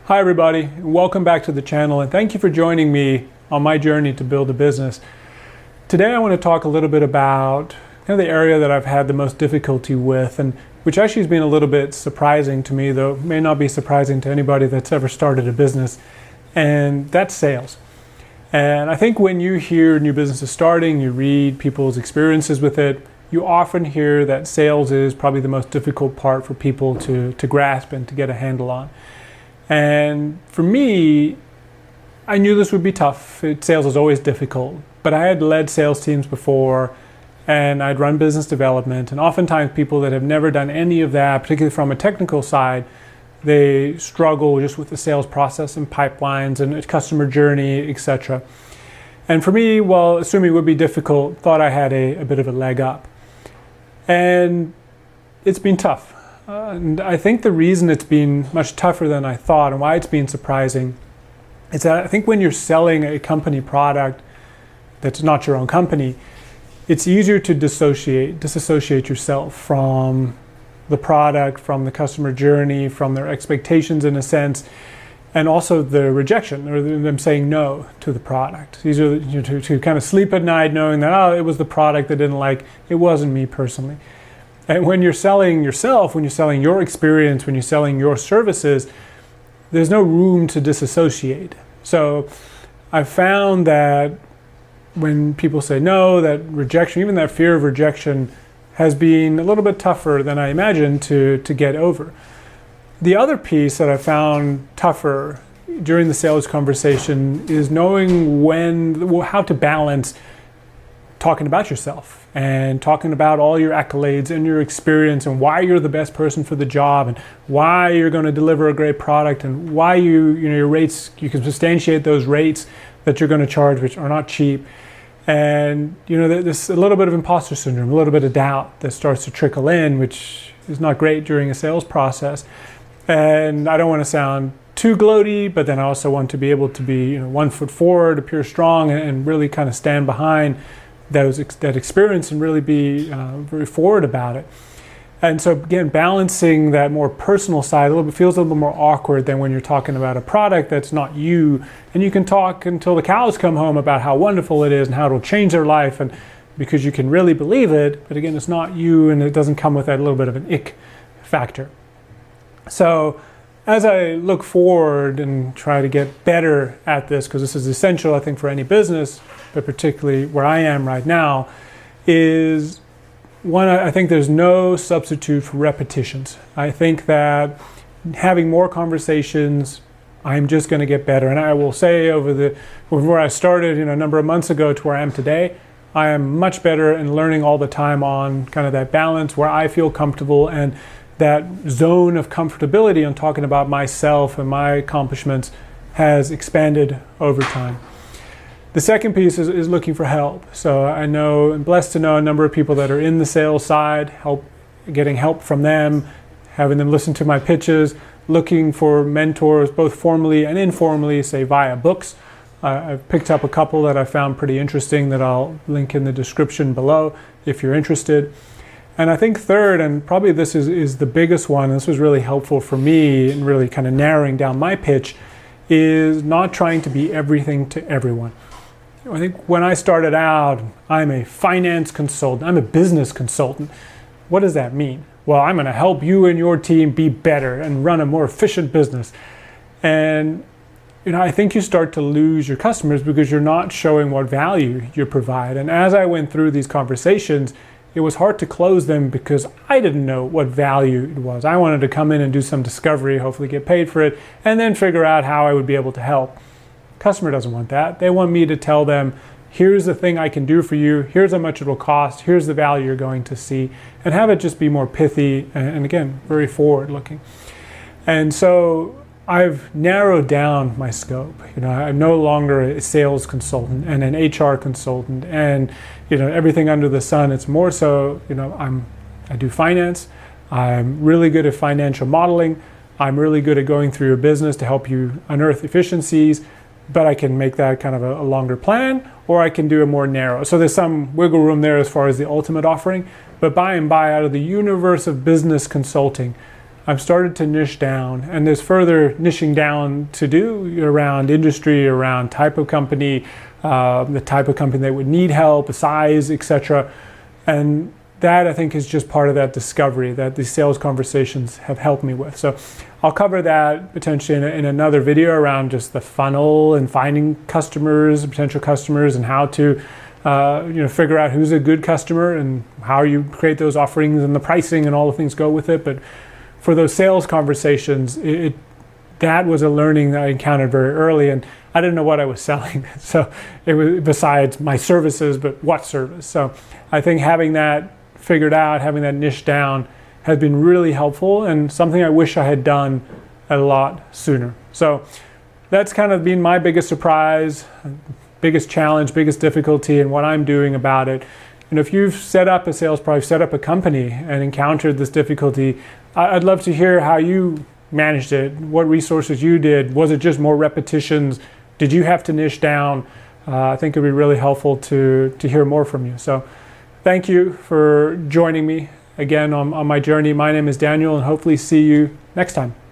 Hi everybody, welcome back to the channel and thank you for joining me on my journey to build a business. Today I want to talk a little bit about kind of the area that I've had the most difficulty with, and which actually has been a little bit surprising to me, though it may not be surprising to anybody that's ever started a business, and that's sales. And I think when you hear new businesses starting, you read people's experiences with it, you often hear that sales is probably the most difficult part for people to grasp and to get a handle on. And for me, I knew this would be tough. Sales is always difficult, but I had led sales teams before and I'd run business development, and oftentimes people that have never done any of that, particularly from a technical side, they struggle just with the sales process and pipelines and customer journey, etc. And for me, while assuming it would be difficult, thought I had a bit of a leg up. And it's been tough. And I think the reason it's been much tougher than I thought and why it's been surprising is that I think when you're selling a company product that's not your own company, it's easier to disassociate yourself from the product, from the customer journey, from their expectations in a sense, and also the rejection or them saying no to the product. It's easier to kind of sleep at night knowing that, oh, it was the product I didn't like, it wasn't me personally. And when you're selling yourself, when you're selling your experience, when you're selling your services, there's no room to disassociate. So I've found that when people say no, that rejection, even that fear of rejection, has been a little bit tougher than I imagined to get over. The other piece that I found tougher during the sales conversation is knowing how to balance talking about yourself and talking about all your accolades and your experience and why you're the best person for the job and why you're going to deliver a great product and why your rates, you can substantiate those rates that you're going to charge, which are not cheap. And there's a little bit of imposter syndrome, a little bit of doubt that starts to trickle in, which is not great during a sales process. And I don't want to sound too gloaty, but then I also want to be able to be 1 foot forward, appear strong, and really kind of stand behind that experience and really be very forward about it. And so again, balancing that more personal side feels a little bit more awkward than when you're talking about a product that's not you, and you can talk until the cows come home about how wonderful it is and how it'll change their life, and because you can really believe it, but again, it's not you and it doesn't come with that little bit of an ick factor. So as I look forward and try to get better at this, because this is essential I think for any business, but particularly where I am right now, is one, I think there's no substitute for repetitions. I think that having more conversations, I'm just going to get better. And I will say from where I started a number of months ago to where I am today, I am much better in learning all the time on kind of that balance where I feel comfortable, and that zone of comfortability on talking about myself and my accomplishments has expanded over time. The second piece is looking for help. So I'm blessed to know a number of people that are in the sales side, getting help from them, having them listen to my pitches, looking for mentors, both formally and informally, say via books. I've picked up a couple that I found pretty interesting that I'll link in the description below if you're interested. And I think third, and probably this is the biggest one, and this was really helpful for me in really kind of narrowing down my pitch, is not trying to be everything to everyone. I think when I started out, I'm a finance consultant, I'm a business consultant. What does that mean? Well, I'm going to help you and your team be better and run a more efficient business. And I think you start to lose your customers because you're not showing what value you provide. And as I went through these conversations, it was hard to close them because I didn't know what value it was. I wanted to come in and do some discovery, hopefully get paid for it, and then figure out how I would be able to help. Customer doesn't want that. They want me to tell them, here's the thing I can do for you, here's how much it will cost, here's the value you're going to see, and have it just be more pithy and again, very forward looking. And so I've narrowed down my scope. I'm no longer a sales consultant and an HR consultant and everything under the sun. It's more so, I do finance. I'm really good at financial modeling. I'm really good at going through your business to help you unearth efficiencies, but I can make that kind of a longer plan, or I can do a more narrow. So there's some wiggle room there as far as the ultimate offering, but by and by, out of the universe of business consulting, I've started to niche down, and there's further niching down to do around industry, around type of company, the type of company that would need help, size, etc. And that, I think, is just part of that discovery that these sales conversations have helped me with. So I'll cover that potentially in another video around just the funnel and finding customers, potential customers, and how to figure out who's a good customer and how you create those offerings and the pricing and all the things go with it. But for those sales conversations, that was a learning that I encountered very early, and I didn't know what I was selling. So it was, besides my services, but what service? So I think having that figured out, having that niche down, has been really helpful, and something I wish I had done a lot sooner. So that's kind of been my biggest surprise, biggest challenge, biggest difficulty, and what I'm doing about it. And if you've set up a sales project, set up a company and encountered this difficulty, I'd love to hear how you managed it, what resources you did. Was it just more repetitions? Did you have to niche down? I think it'd be really helpful to hear more from you. So thank you for joining me again on my journey. My name is Daniel, and hopefully see you next time.